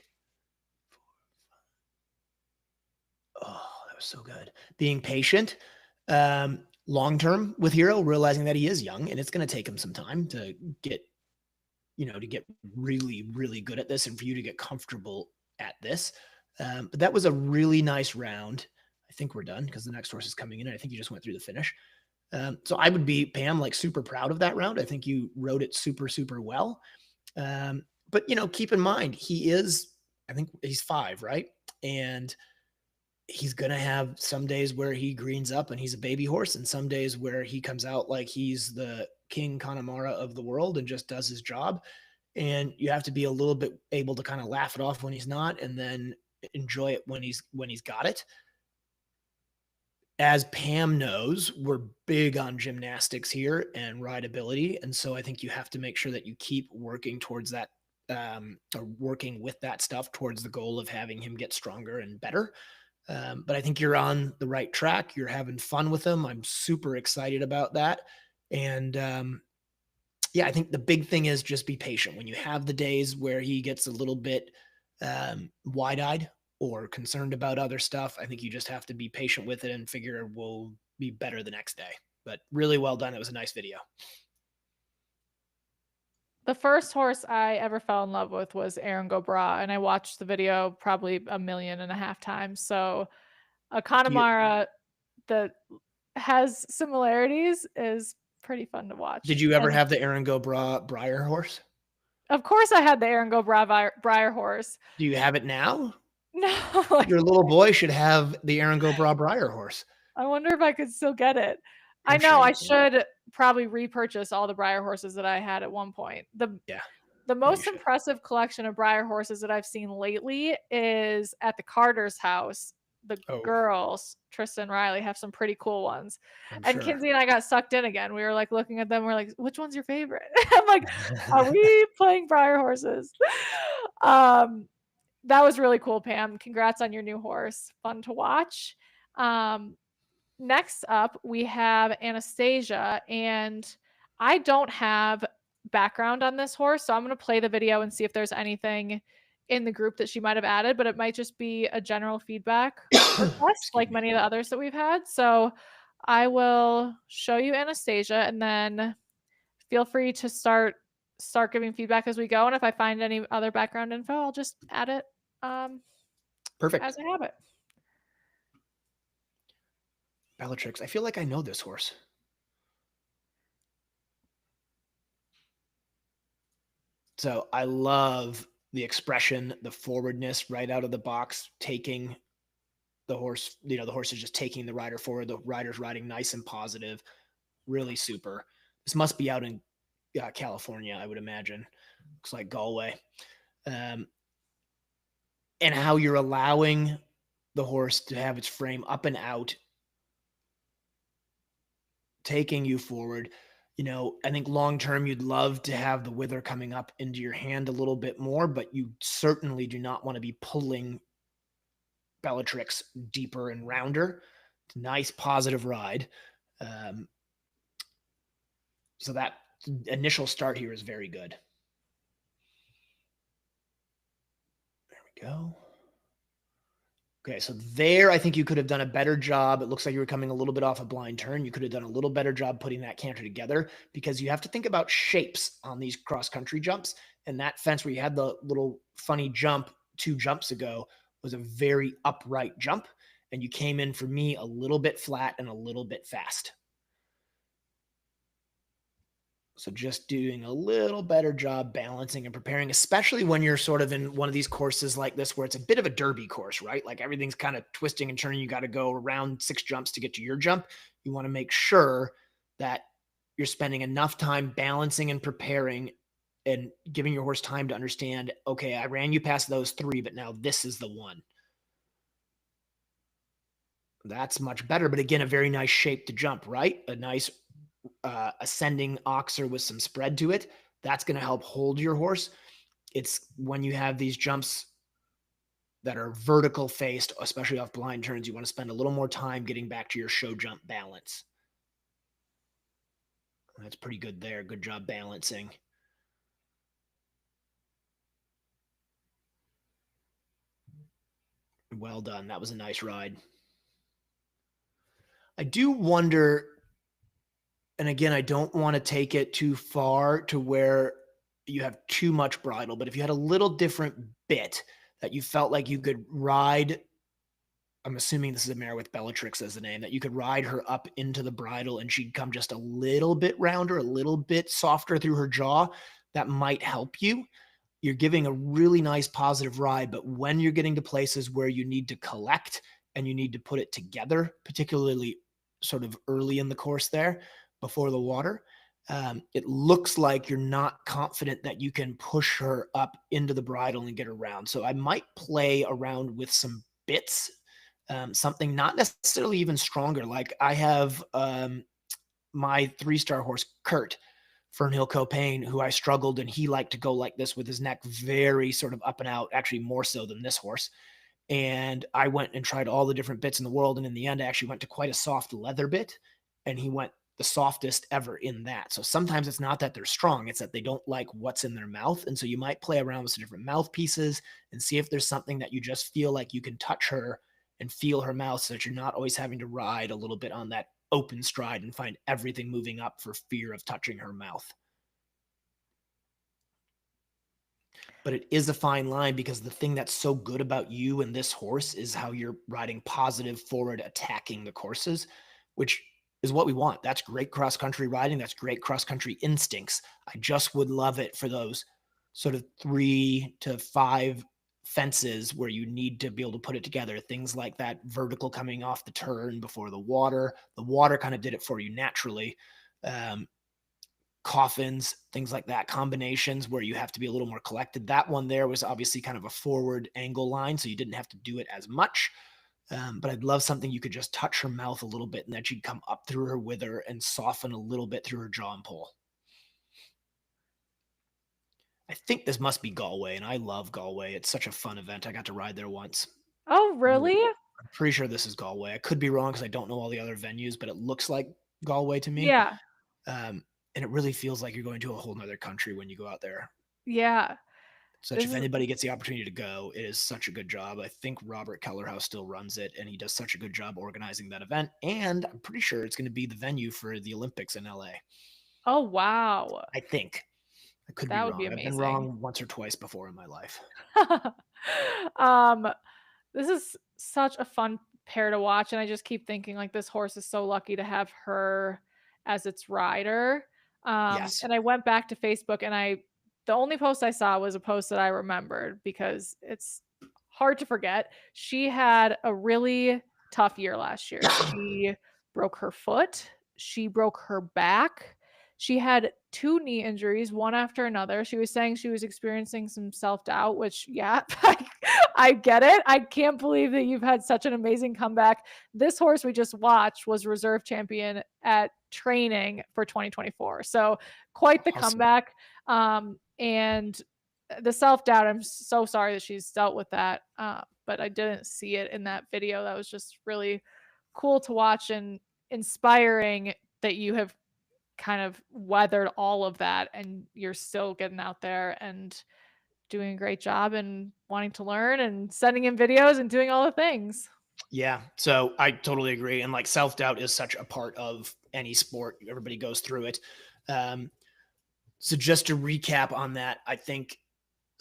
Oh, that was so good. Being patient long-term with Hero, realizing that he is young and it's going to take him some time to get, to get really, really good at this and for you to get comfortable at this. But that was a really nice round. I think we're done because the next horse is coming in. And I think you just went through the finish. So I would be, Pam, like super proud of that round. I think you rode it super, super well. But, keep in mind, I think he's 5, right? And he's going to have some days where he greens up and he's a baby horse, and some days where he comes out like he's the King Connemara of the world and just does his job. And you have to be a little bit able to kind of laugh it off when he's not, and then enjoy it when he's got it. As Pam knows, we're big on gymnastics here and rideability. And so I think you have to make sure that you keep working towards that, or working with that stuff towards the goal of having him get stronger and better. But I think you're on the right track. You're having fun with him. I'm super excited about that. And yeah, I think the big thing is just be patient. When you have the days where he gets a little bit wide-eyed or concerned about other stuff, I think you just have to be patient with it and figure we'll be better the next day. But really well done. It was a nice video. The first horse I ever fell in love with was Aaron Gobra, and I watched the video probably 1.5 million times. So a Connemara that has similarities is pretty fun to watch. Did you ever have the Aaron Gobra Breyer horse? Of course I had the Aaron Gobra Breyer horse. Do you have it now? No. Your little boy should have the Aaron Gobra Breyer horse. I wonder if I could still get it. I know I should probably repurchase all the Breyer horses that I had at one point. The most impressive collection of Breyer horses that I've seen lately is at the Carter's house. The girls, Tristan and Riley, have some pretty cool ones. And Kinsey and I got sucked in again. We were like looking at them. We're like, which one's your favorite? I'm like, are we playing Breyer horses? That was really cool, Pam. Congrats on your new horse. Fun to watch. Next up, we have Anastasia, and I don't have background on this horse, so I'm going to play the video and see if there's anything in the group that she might have added, but it might just be a general feedback request like many of the others that we've had. So I will show you Anastasia, and then feel free to start giving feedback as we go. And if I find any other background info, I'll just add it perfect as I have it. Bellatrix. I feel like I know this horse. So I love the expression, the forwardness right out of the box, taking the horse, the horse is just taking the rider forward. The rider's riding nice and positive. Really super. This must be out in California, I would imagine. Looks like Galway. And how you're allowing the horse to have its frame up and out, taking you forward. I think long-term, you'd love to have the wither coming up into your hand a little bit more, but you certainly do not want to be pulling Bellatrix deeper and rounder. It's a nice, positive ride. So that initial start here is very good. There we go. Okay, so there, I think you could have done a better job. It looks like you were coming a little bit off a blind turn. You could have done a little better job putting that canter together, because you have to think about shapes on these cross-country jumps. And that fence where you had the little funny jump 2 jumps ago was a very upright jump. And you came in, for me, a little bit flat and a little bit fast. So just doing a little better job balancing and preparing, especially when you're sort of in one of these courses like this, where it's a bit of a derby course, right? Like everything's kind of twisting and turning. You got to go around 6 jumps to get to your jump. You want to make sure that you're spending enough time balancing and preparing and giving your horse time to understand, okay, I ran you past those 3, but now this is the one. That's much better. But again, a very nice shape to jump, right? A nice ascending oxer with some spread to it. That's going to help hold your horse. It's when you have these jumps that are vertical faced, especially off blind turns, you want to spend a little more time getting back to your show jump balance. That's pretty good there. Good job balancing. Well done. That was a nice ride. I do wonder, and again, I don't want to take it too far to where you have too much bridle, but if you had a little different bit that you felt like you could ride, I'm assuming this is a mare with Bellatrix as the name, that you could ride her up into the bridle and she'd come just a little bit rounder, a little bit softer through her jaw, that might help you. you're giving a really nice positive ride, but when you're getting to places where you need to collect and you need to put it together, particularly sort of early in the course there before the water, it looks like you're not confident that you can push her up into the bridle and get her around. So I might play around with some bits, something not necessarily even stronger. Like I have my 3-star horse, Kurt, Fernhill Copain, who I struggled, and he liked to go like this with his neck very sort of up and out, actually more so than this horse. And I went and tried all the different bits in the world. And in the end, I actually went to quite a soft leather bit, and he went the softest ever in that. So sometimes it's not that they're strong, it's that they don't like what's in their mouth. And so you might play around with some different mouthpieces and see if there's something that you just feel like you can touch her and feel her mouth so that you're not always having to ride a little bit on that open stride and find everything moving up for fear of touching her mouth. But it is a fine line, because the thing that's so good about you and this horse is how you're riding positive forward, attacking the courses, which is what we want. That's great cross country riding. That's great cross country instincts. I just would love it for those sort of 3 to 5 fences where you need to be able to put it together. Things like that vertical coming off the turn before the water. The water kind of did it for you naturally. Coffins, things like that, combinations where you have to be a little more collected. That one there was obviously kind of a forward angle line, so you didn't have to do it as much. But I'd love something you could just touch her mouth a little bit and that she'd come up through her wither and soften a little bit through her jaw and poll. I think this must be Galway, and I love Galway. It's such a fun event. I got to ride there once. Oh, really? I'm pretty sure this is Galway. I could be wrong because I don't know all the other venues, but it looks like Galway to me. Yeah. And it really feels like you're going to a whole nother country when you go out there. Yeah. If anybody gets the opportunity to go, it is such a good job. I think Robert Kellerhouse still runs it, and he does such a good job organizing that event. And I'm pretty sure it's going to be the venue for the Olympics in LA. Oh, wow. I think. I could That be would be wrong. I've been amazing. wrong once or twice before in my life. This is such a fun pair to watch, and I just keep thinking like this horse is so lucky to have her as its rider. Yes. And I went back to Facebook, and the only post I saw was a post that I remembered because it's hard to forget. She had a really tough year last year. She broke her foot, she broke her back. She had 2 knee injuries, one after another. She was saying she was experiencing some self-doubt, which, yeah, I get it. I can't believe that you've had such an amazing comeback. This horse we just watched was reserve champion at training for 2024. So quite the Awesome. comeback. And the self-doubt, I'm so sorry that she's dealt with that. But I didn't see it in that video. That was just really cool to watch and inspiring that you have kind of weathered all of that and you're still getting out there and doing a great job and wanting to learn and sending in videos and doing all the things. Yeah. So I totally agree. And like self-doubt is such a part of any sport. Everybody goes through it. So just to recap on that, I think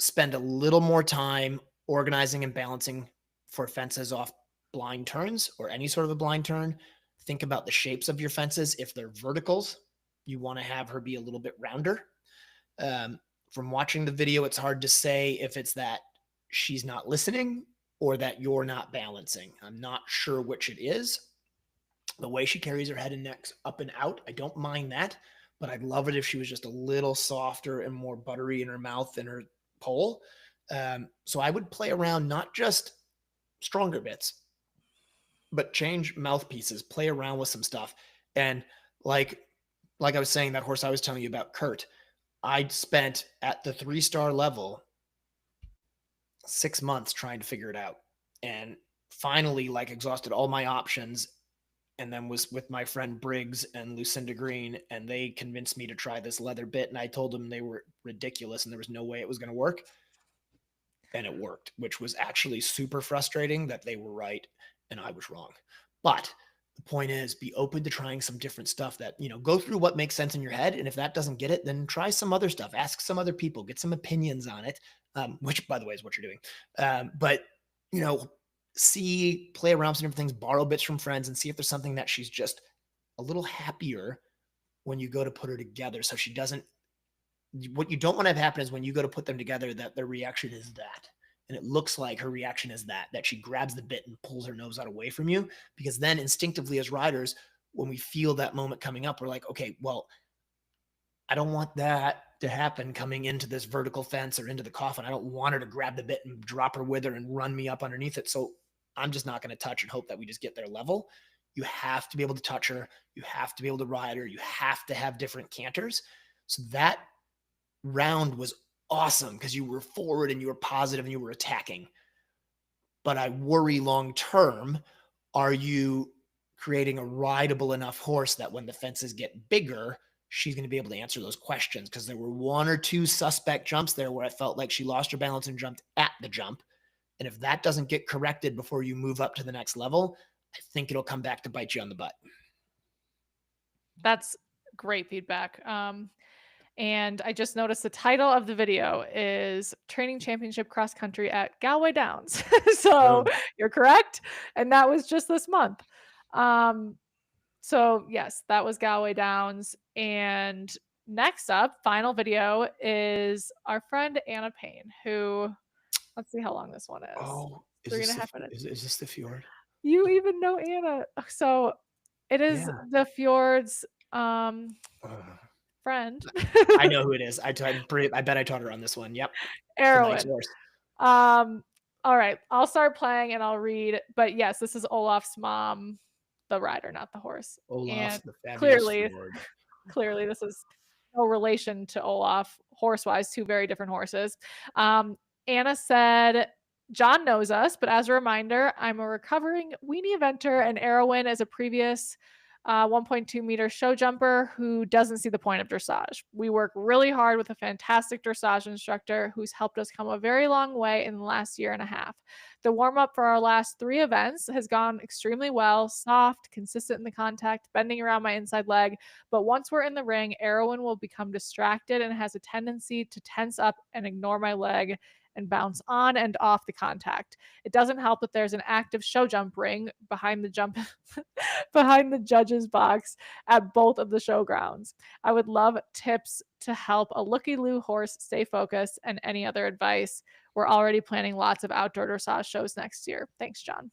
spend a little more time organizing and balancing for fences off blind turns or any sort of a blind turn. Think about the shapes of your fences. If they're verticals, you want to have her be a little bit rounder. From watching the video, it's hard to say if it's that she's not listening or that you're not balancing. I'm not sure which it is. The way she carries her head and neck up and out, I don't mind that, but I'd love it if she was just a little softer and more buttery in her mouth and her pole. So I would play around, not just stronger bits, but change mouthpieces, play around with some stuff. And like I was saying, that horse I was telling you about, Kurt, I'd spent at the 3-star level 6 months trying to figure it out, and finally like exhausted all my options, and then was with my friend Briggs and Lucinda Green, and they convinced me to try this leather bit, and I told them they were ridiculous and there was no way it was going to work, and it worked, which was actually super frustrating that they were right and I was wrong. But the point is, be open to trying some different stuff that, go through what makes sense in your head. And if that doesn't get it, then try some other stuff, ask some other people, get some opinions on it, which by the way is what you're doing. But, play around with some different things, borrow bits from friends and see if there's something that she's just a little happier when you go to put her together. So she doesn't what you don't want to have happen is when you go to put them together, that their reaction is that. And it looks like her reaction is that she grabs the bit and pulls her nose out away from you, because then instinctively as riders, when we feel that moment coming up, we're like, okay, well, I don't want that to happen coming into this vertical fence or into the coffin. I don't want her to grab the bit and drop her with her and run me up underneath it. So I'm just not going to touch and hope that we just get their level. You have to be able to touch her. You have to be able to ride her. You have to have different canters. So that round was awesome because you were forward and you were positive and you were attacking. But I worry long term, are you creating a rideable enough horse that when the fences get bigger, she's going to be able to answer those questions? Because there were one or two suspect jumps there where I felt like she lost her balance and jumped at the jump. And if that doesn't get corrected before you move up to the next level, I think it'll come back to bite you on the butt. That's great feedback. And I just noticed the title of the video is Training Championship Cross Country at Galway Downs. So you're correct. And that was just this month. So yes, that was Galway Downs. And next up, final video is our friend Anna Payne, who, let's see how long this one is. Oh, is 3.5 minutes. is this the fjord? You even know Anna. So it is Yeah. the fjord's friend. I know who it is. I bet I taught her on this one. Yep. It's a nice Erwin. horse. All right, I'll start playing and I'll read. But yes, this is Olaf's mom, the rider, not the horse. Olaf, And the fabulous clearly, fjord. clearly, this is no relation to Olaf, horse-wise, two very different horses. Anna said, John knows us, but as a reminder, I'm a recovering weenie eventer, and Erwin is a previous 1.2 meter show jumper who doesn't see the point of dressage. We work really hard with a fantastic dressage instructor who's helped us come a very long way in the last year and a half. The warm up for our last 3 events has gone extremely well, soft, consistent in the contact, bending around my inside leg. But once we're in the ring, Erwin will become distracted and has a tendency to tense up and ignore my leg and bounce on and off the contact. It doesn't help that there's an active show jump ring behind the behind the judges box at both of the showgrounds. I would love tips to help a looky-loo horse stay focused and any other advice. We're already planning lots of outdoor dressage shows next year. Thanks, John.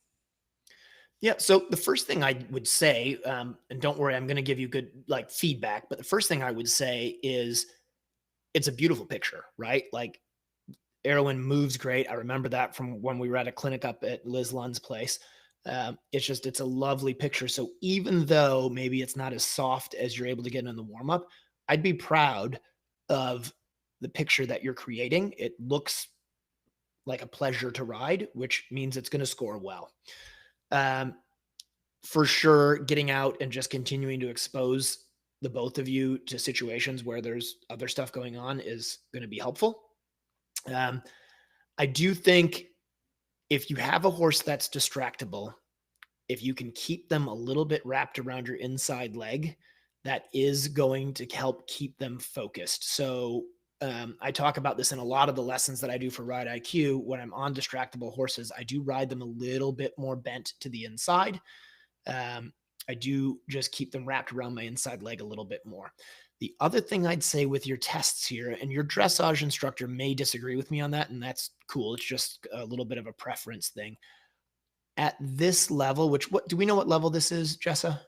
Yeah. So the first thing I would say, and don't worry, I'm going to give you good feedback. But the first thing I would say is, it's a beautiful picture, right? Like, Erwin moves great. I remember that from when we were at a clinic up at Liz Lund's place. It's a lovely picture. So even though maybe it's not as soft as you're able to get in the warm up, I'd be proud of the picture that you're creating. It looks like a pleasure to ride, which means it's going to score well. For sure, getting out and just continuing to expose the both of you to situations where there's other stuff going on is going to be helpful. I do think if you have a horse that's distractible, if you can keep them a little bit wrapped around your inside leg, that is going to help keep them focused. So I talk about this in a lot of the lessons that I do for Ride IQ. When I'm on distractible horses, I do ride them a little bit more bent to the inside. I do just keep them wrapped around my inside leg a little bit more. The other thing I'd say with your tests here, and your dressage instructor may disagree with me on that, and that's cool. It's just a little bit of a preference thing. At this level, what do we know what level this is, Jessa?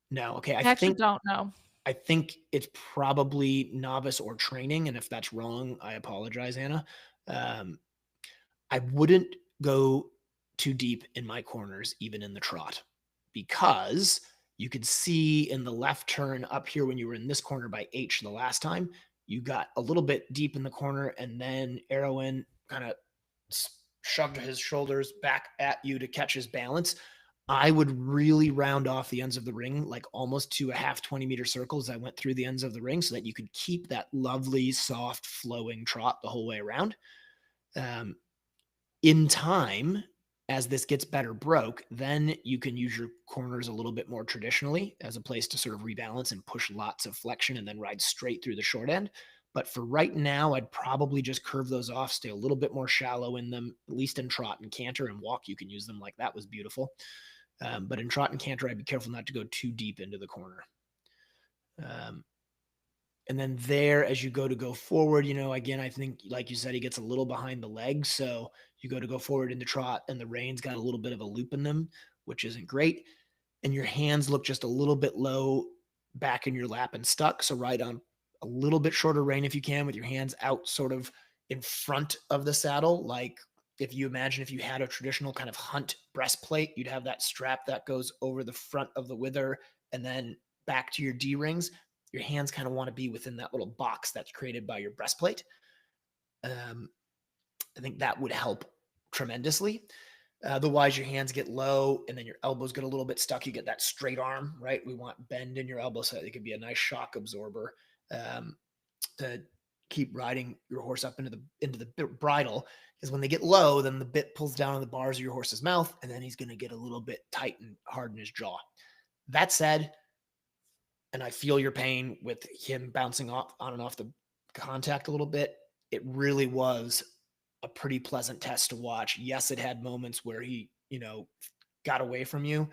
No. Okay. I actually don't know. I think it's probably novice or training. And if that's wrong, I apologize, Anna. I wouldn't go too deep in my corners, even in the trot, because you could see in the left turn up here when you were in this corner by H the last time, you got a little bit deep in the corner, and then Erwin kind of shoved his shoulders back at you to catch his balance. I would really round off the ends of the ring, like almost to a half 20-meter circle as I went through the ends of the ring, so that you could keep that lovely, soft, flowing trot the whole way around. In time, as this gets better broke, then you can use your corners a little bit more traditionally as a place to sort of rebalance and push lots of flexion and then ride straight through the short end. But for right now, I'd probably just curve those off, stay a little bit more shallow in them, at least in trot and canter. And walk, you can use them like that was beautiful. But in trot and canter, I'd be careful not to go too deep into the corner. And then there, as you go forward, again, I think, like you said, he gets a little behind the legs. So you go forward in the trot, and the reins got a little bit of a loop in them, which isn't great. And your hands look just a little bit low back in your lap and stuck. So ride on a little bit shorter rein if you can, with your hands out sort of in front of the saddle. Like if you imagine if you had a traditional kind of hunt breastplate, you'd have that strap that goes over the front of the wither and then back to your D rings. Your hands kind of want to be within that little box that's created by your breastplate. I think that would help tremendously. Otherwise, your hands get low and then your elbows get a little bit stuck. You get that straight arm, right? We want bend in your elbow so that it could be a nice shock absorber to keep riding your horse up into the bridle. Because when they get low, then the bit pulls down on the bars of your horse's mouth, and then he's going to get a little bit tight and hard in his jaw. That said, and I feel your pain with him bouncing off on and off the contact a little bit, it really was a pretty pleasant test to watch. Yes, it had moments where he, got away from you,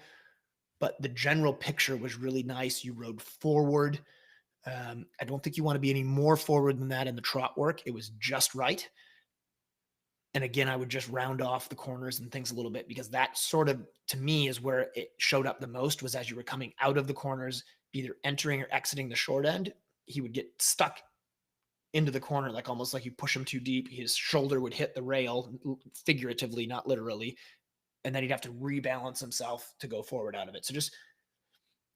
but the general picture was really nice. You rode forward. I don't think you want to be any more forward than that in the trot work. It was just right. And again, I would just round off the corners and things a little bit, because that sort of, to me, is where it showed up the most, was as you were coming out of the corners, either entering or exiting the short end, he would get stuck into the corner, like almost like you push him too deep. His shoulder would hit the rail, figuratively, not literally. And then he'd have to rebalance himself to go forward out of it. So just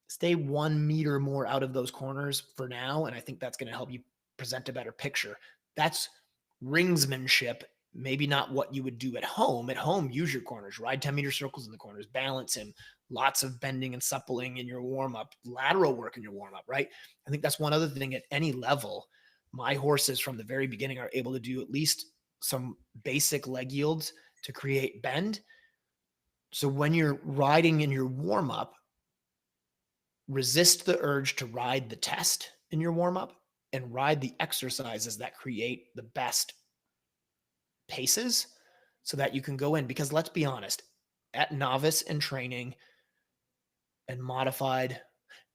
stay 1 meter more out of those corners for now. And I think that's going to help you present a better picture. That's ringsmanship, maybe not what you would do at home. At home, use your corners, ride 10-meter circles in the corners, balance him, lots of bending and suppling in your warm-up, lateral work in your warm-up, right? I think that's one other thing at any level. My horses from the very beginning are able to do at least some basic leg yields to create bend. So when you're riding in your warm-up, resist the urge to ride the test in your warm-up and ride the exercises that create the best paces so that you can go in. Because let's be honest, at novice and training and modified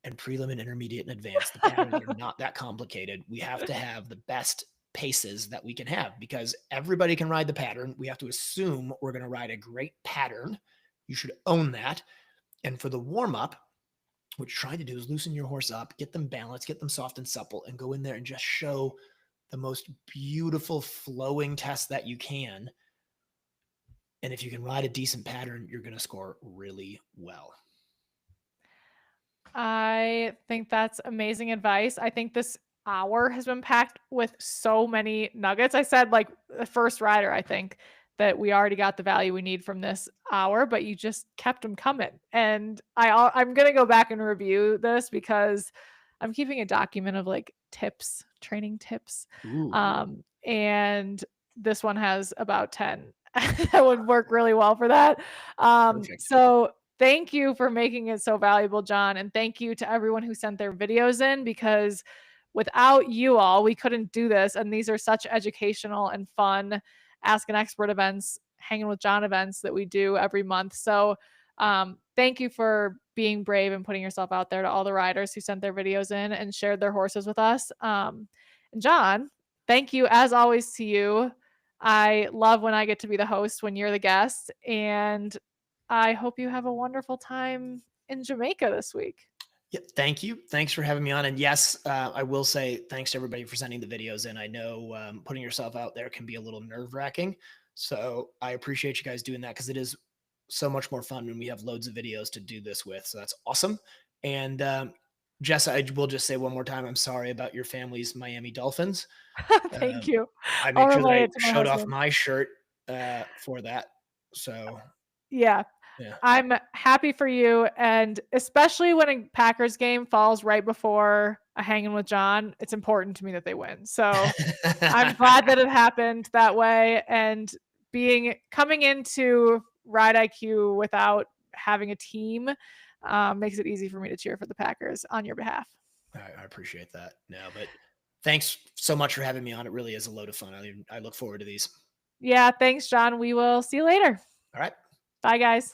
and prelim and intermediate and advanced, the patterns are not that complicated. We have to have the best paces that we can have, because everybody can ride the pattern. We have to assume we're going to ride a great pattern. You should own that. And for the warm-up, what you're trying to do is loosen your horse up, get them balanced, get them soft and supple, and go in there and just show the most beautiful flowing test that you can. And if you can ride a decent pattern, you're going to score really well. I think that's amazing advice. I think this hour has been packed with so many nuggets. I said, like, the first rider, I think that we already got the value we need from this hour, but you just kept them coming. And I'm going to go back and review this, because I'm keeping a document of like tips, training tips. And this one has about 10 that would work really well for that. So thank you for making it so valuable, Jon. And thank you to everyone who sent their videos in, because without you all, we couldn't do this. And these are such educational and fun Ask an Expert events, Hanging with Jon events that we do every month. So thank you for being brave and putting yourself out there, to all the riders who sent their videos in and shared their horses with us. And Jon, thank you as always to you. I love when I get to be the host when you're the guest, and I hope you have a wonderful time in Jamaica this week. Yeah, thank you. Thanks for having me on. And yes, I will say thanks to everybody for sending the videos in. I know putting yourself out there can be a little nerve-wracking. So I appreciate you guys doing that, because it is so much more fun when we have loads of videos to do this with. So that's awesome. And Jess, I will just say one more time, I'm sorry about your family's Miami Dolphins. Thank you. I made sure that I showed off my shirt for that. So yeah. I'm happy for you. And especially when a Packers game falls right before a Hanging with Jon, it's important to me that they win. So I'm glad that it happened that way. And coming into Ride IQ without having a team makes it easy for me to cheer for the Packers on your behalf. I appreciate that. No, but thanks so much for having me on. It really is a load of fun. I look forward to these. Yeah, thanks, Jon. We will see you later. All right. Bye, guys.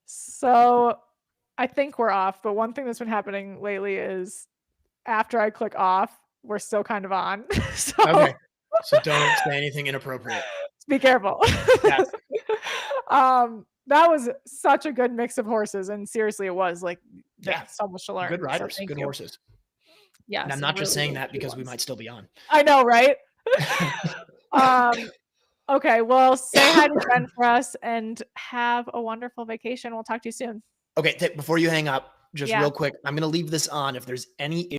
So I think we're off, but one thing that's been happening lately is after I click off, we're still kind of on. So Okay. So don't say anything inappropriate. be careful. Yes. That was such a good mix of horses, and seriously, it was like Yeah. so much to learn. Good So riders, thank good you. horses. Yes, And I'm not just saying that because we might still be on. I know, right? Okay, well, say hi to Jen for us and have a wonderful vacation. We'll talk to you soon. Okay, before you hang up, just Yeah. real quick, I'm going to leave this on. If there's any